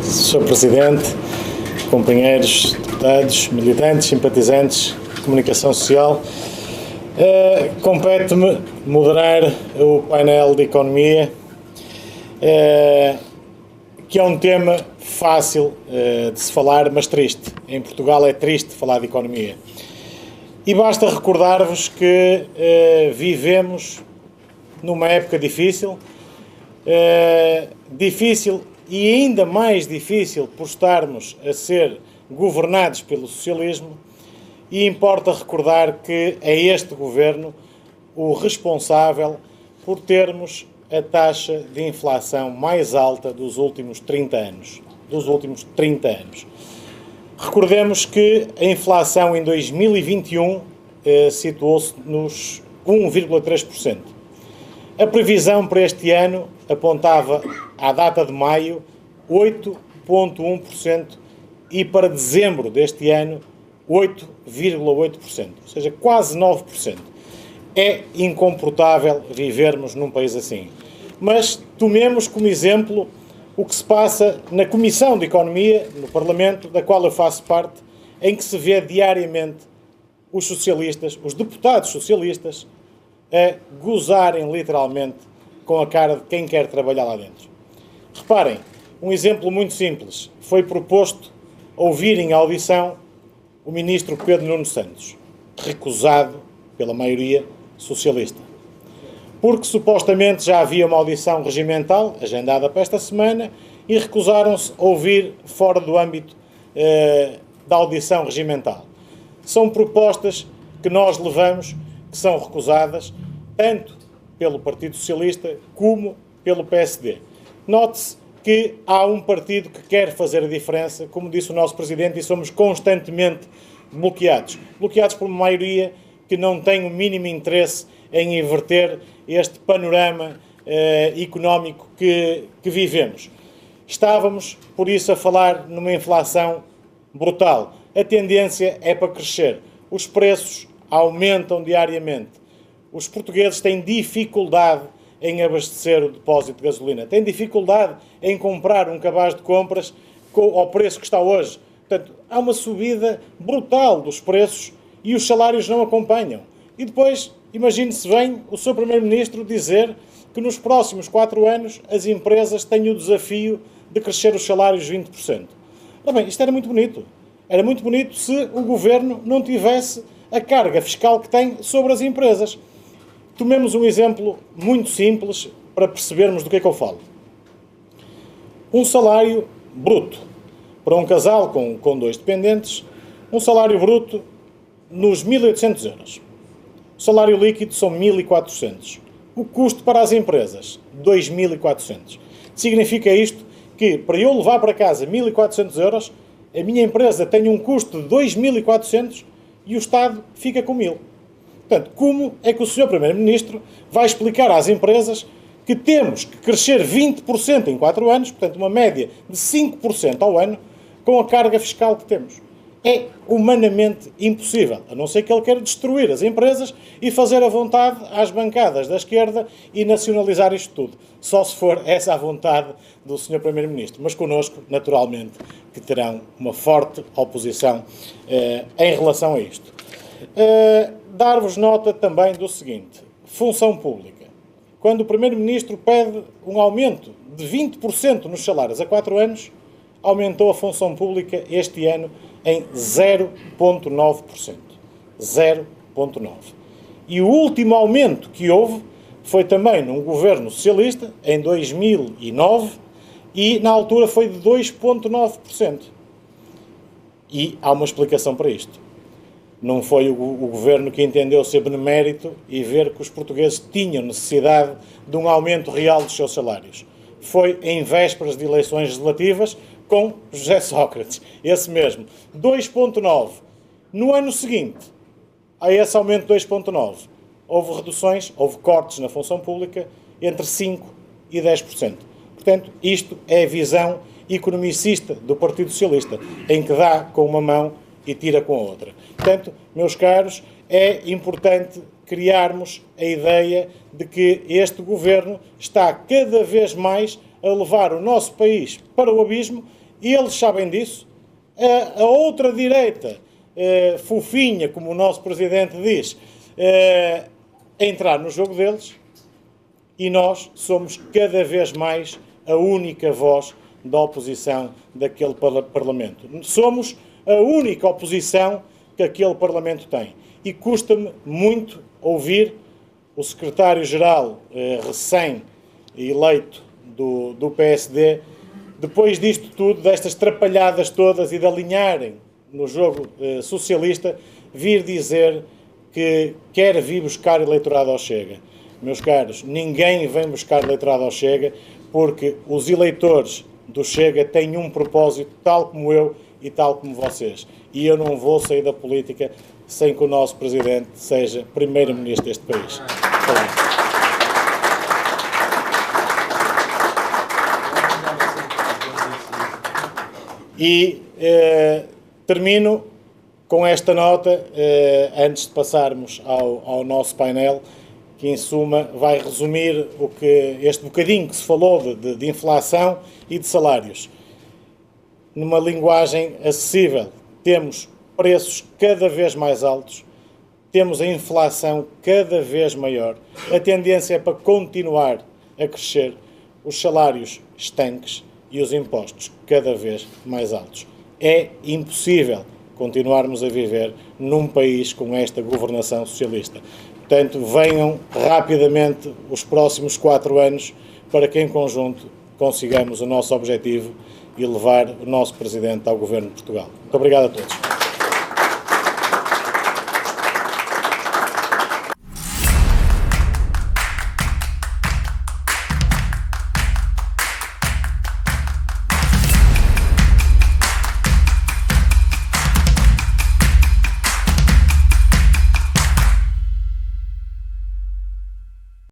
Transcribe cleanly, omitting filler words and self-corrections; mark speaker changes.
Speaker 1: Sr. Presidente, companheiros, deputados, militantes, simpatizantes de comunicação social, compete-me moderar o painel de economia, que é um tema fácil de se falar, mas triste. Em Portugal é triste falar de economia. E basta recordar-vos que vivemos numa época difícil, e ainda mais difícil por estarmos a ser governados pelo socialismo, e importa recordar que é este governo o responsável por termos a taxa de inflação mais alta dos últimos 30 anos. Recordemos que a inflação em 2021 situou-se nos 1,3%. A previsão para este ano apontava, à data de maio, 8,1% e para dezembro deste ano, 8,8%, ou seja, quase 9%. É incomportável vivermos num país assim. Mas tomemos como exemplo o que se passa na Comissão de Economia, no Parlamento, da qual eu faço parte, em que se vê diariamente os socialistas, os deputados socialistas, a gozarem literalmente com a cara de quem quer trabalhar lá dentro. Reparem, um exemplo muito simples. Foi proposto ouvir em audição o ministro Pedro Nuno Santos, recusado pela maioria socialista. Porque supostamente já havia uma audição regimental, agendada para esta semana, e recusaram-se a ouvir fora do âmbito da audição regimental. São propostas que nós levamos, que são recusadas, tanto pelo Partido Socialista como pelo PSD. Note-se que há um partido que quer fazer a diferença, como disse o nosso Presidente, e somos constantemente bloqueados. Bloqueados por uma maioria que não tem o mínimo interesse em inverter este panorama económico que vivemos. Estávamos, por isso, a falar numa inflação brutal. A tendência é para crescer. Os preços aumentam diariamente. Os portugueses têm dificuldade em abastecer o depósito de gasolina. Têm dificuldade em comprar um cabaz de compras ao preço que está hoje. Portanto, há uma subida brutal dos preços e os salários não acompanham. E depois, imagine-se bem o Sr. Primeiro-Ministro dizer que nos próximos 4 anos as empresas têm o desafio de crescer os salários 20%. Ora bem, isto era muito bonito. Era muito bonito se o Governo não tivesse a carga fiscal que tem sobre as empresas. Tomemos um exemplo muito simples para percebermos do que é que eu falo. Um salário bruto para um casal com 2 dependentes, um salário bruto nos 1.800 euros. O salário líquido são 1.400. O custo para as empresas, 2.400. Significa isto que, para eu levar para casa 1.400 euros, a minha empresa tem um custo de 2.400 e o Estado fica com 1.000. Portanto, como é que o Sr. Primeiro-Ministro vai explicar às empresas que temos que crescer 20% em 4 anos, portanto, uma média de 5% ao ano, com a carga fiscal que temos? É humanamente impossível, a não ser que ele queira destruir as empresas e fazer a vontade às bancadas da esquerda e nacionalizar isto tudo. Só se for essa a vontade do Sr. Primeiro-Ministro. Mas connosco, naturalmente, que terão uma forte oposição em relação a isto. Dar-vos nota também do seguinte: função pública. Quando o Primeiro-Ministro pede um aumento de 20% nos salários a 4 anos, aumentou a função pública este ano em 0,9%. 0,9%. E o último aumento que houve foi também num governo socialista, em 2009, e na altura foi de 2,9%. E há uma explicação para isto. Não foi o governo que entendeu ser benemérito e ver que os portugueses tinham necessidade de um aumento real dos seus salários. Foi em vésperas de eleições legislativas com José Sócrates, esse mesmo. 2,9%. No ano seguinte, a esse aumento de 2,9%, houve reduções, houve cortes na função pública entre 5% e 10%. Portanto, isto é a visão economicista do Partido Socialista, em que dá com uma mão e tira com a outra. Portanto, meus caros, é importante criarmos a ideia de que este governo está cada vez mais a levar o nosso país para o abismo E eles sabem disso. A outra direita, fofinha, como o nosso Presidente diz, entrar no jogo deles, e nós somos cada vez mais a única voz da oposição daquele Parlamento. Somos a única oposição que aquele Parlamento tem. E custa-me muito ouvir o secretário-geral recém-eleito do PSD, depois disto tudo, destas trapalhadas todas e de alinharem no jogo socialista, vir dizer que quer vir buscar eleitorado ao Chega. Meus caros, ninguém vem buscar eleitorado ao Chega, porque os eleitores do Chega têm um propósito, tal como eu e tal como vocês. E eu não vou sair da política sem que o nosso Presidente seja Primeiro-Ministro deste país. E termino com esta nota, antes de passarmos ao nosso painel, que em suma vai resumir este bocadinho que se falou de inflação e de salários. Numa linguagem acessível, temos preços cada vez mais altos, temos a inflação cada vez maior, a tendência é para continuar a crescer, os salários estanques e os impostos cada vez mais altos. É impossível continuarmos a viver num país com esta governação socialista. Portanto, venham rapidamente os próximos 4 anos para que, em conjunto, consigamos o nosso objetivo e levar o nosso Presidente ao Governo de Portugal. Muito obrigado a todos.